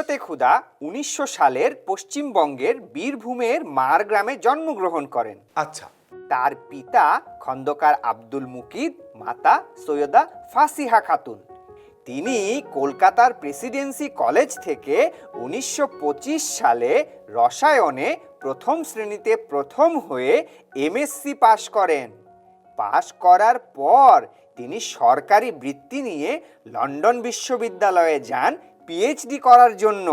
কুদরতে খুদা ১৯০০ সালের পশ্চিমবঙ্গের বীরভূমের মার গ্রামে জন্মগ্রহণ করেন। আচ্ছা। তার পিতা খন্দকার আব্দুল মুকিদ, মাতা সৈয়দা ফাসিহা খাতুন। তিনি কলকাতার প্রেসিডেন্সি কলেজ থেকে ১৯২৫ সালে রসায়নে প্রথম শ্রেণীতে প্রথম হয়ে এমএসসি পাশ করেন। পাশ করার পর তিনি সরকারি বৃত্তি নিয়ে লন্ডন বিশ্ববিদ্যালয়ে যান পিএইচডি করার জন্য।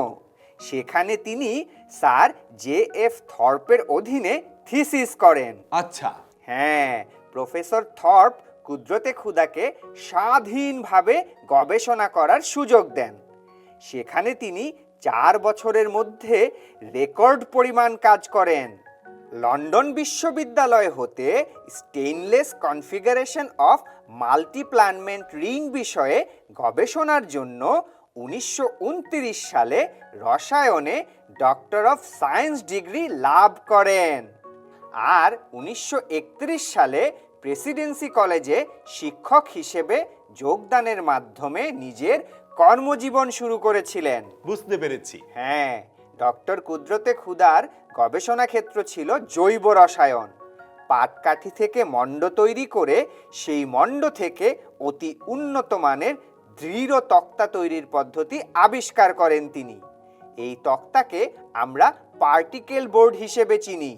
সেখানে তিনি স্যার জে.এফ. থর্পের অধীনে থিসিস করেন। আচ্ছা। হ্যাঁ, প্রফেসর থর্প কুদরতে খুদাকে স্বাধীনভাবে গবেষণা করার সুযোগ দেন। সেখানে তিনি 4 বছরের মধ্যে রেকর্ড পরিমাণ কাজ করেন। লন্ডন বিশ্ববিদ্যালয় হতে স্টেইনলেস কনফিগারেশন অফ মাল্টিপ্ল্যানমেন্ট রিং বিষয়ে গবেষণার জন্য ১৯২৯ সালে রসায়নে ডক্টর অফ সায়েন্স ডিগ্রি লাভ করেন। আর ১৯৩১ সালে প্রেসিডেন্সি কলেজে শিক্ষক হিসেবে যোগদানের মাধ্যমে নিজের কর্মজীবন শুরু করেছিলেন। বুঝতে পেরেছি। হ্যাঁ, ডক্টর কুদরতে খুদার গবেষণা ক্ষেত্র ছিল জৈব রসায়ন। পাটকাঠি থেকে মণ্ড তৈরি করে সেই মণ্ড থেকে অতি উন্নত মানের দৃঢ় তক্তা তৈরির পদ্ধতি আবিষ্কার করেন তিনি। এই তক্তাকে আমরা পার্টিকেল বোর্ড হিসেবে চিনি।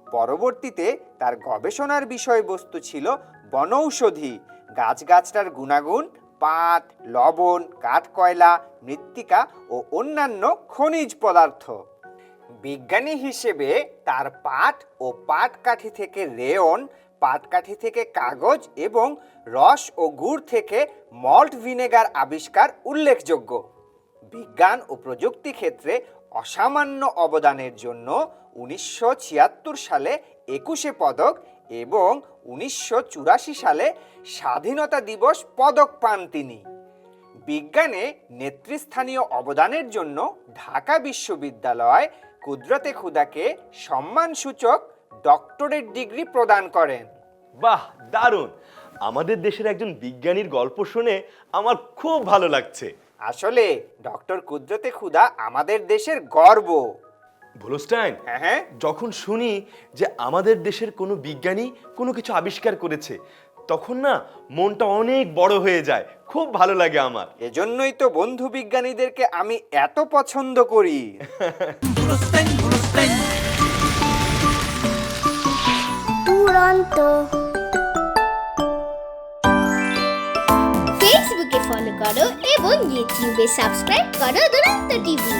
পরবর্তীতে তার গবেষণার বিষয়বস্তু ছিল বনৌষধি, গাছগাছড়ার গুণাগুণ, পাট, লবণ, কাঠকয়লা, মৃত্তিকা ও অন্যান্য খনিজ পদার্থ। বিজ্ঞানী হিসেবে তার পাট ও পাটকাঠি থেকে রেয়ন, পাটকাঠি থেকে কাগজ এবং রস ও গুড় থেকে মল্ট ভিনেগার আবিষ্কার উল্লেখযোগ্য। বিজ্ঞান ও প্রযুক্তি ক্ষেত্রে অসামান্য অবদানের জন্য ১৯৭৬ সালে ২১শে পদক এবং ১৯৮৪ সালে স্বাধীনতা দিবস পদক পান তিনি। বিজ্ঞানে নেতৃস্থানীয় অবদানের জন্য ঢাকা বিশ্ববিদ্যালয় কুদরতে খুদাকে সম্মানসূচক ডক্টরেট ডিগ্রি প্রদান করেন। বাহ, দারুণ! আমাদের দেশের একজন বিজ্ঞানীর গল্প শুনে আমার খুব ভালো লাগছে। আসলে ডক্টর কুদরতে খুদা আমাদের দেশের গর্ব। ভুলস্টাইন, হ্যাঁ, যখন শুনি যে আমাদের দেশের কোনো বিজ্ঞানী কোনো কিছু আবিষ্কার করেছে, তখন না মনটা অনেক বড় হয়ে যায়, খুব ভালো লাগে আমার। এজন্যই তো বন্ধু বিজ্ঞানীদেরকে আমি এত পছন্দ করি। ফেসবুকে ফলো করো এবং ইউটিউবে সাবস্ক্রাইব করো দুরন্ত টিভি।